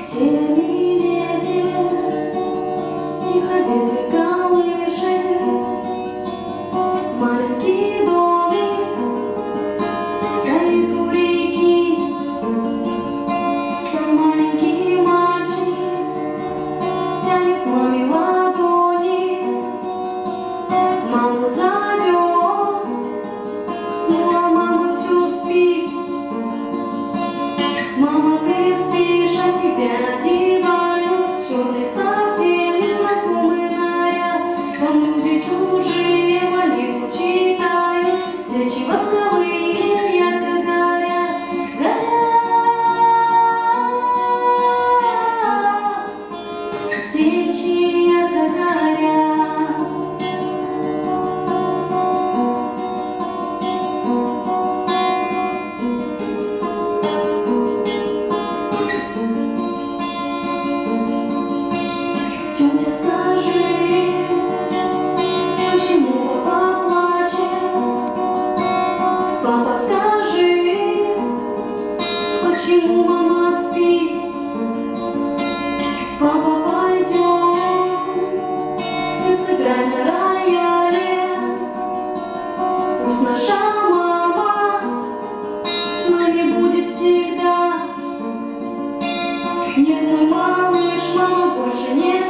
Северный ветер тихо ветви колышет, маленький домик стоит у реки. Там маленький мальчик тянет к маме ладони, маму зовет, ну а мама все спит. Мама, ты спишь, а тебя одевают в черный совсем незнакомый наряд. Там люди чужие молитву читают, свечи восковые ярко горят, горят, свечи ярко горят. Тетя, скажи, почему папа плачет? Папа, скажи, почему мама спит? Папа, пойдем, ты сыграй на рояле. Пусть наша мама с нами будет всегда. Нет, мой малыш, мама больше нет.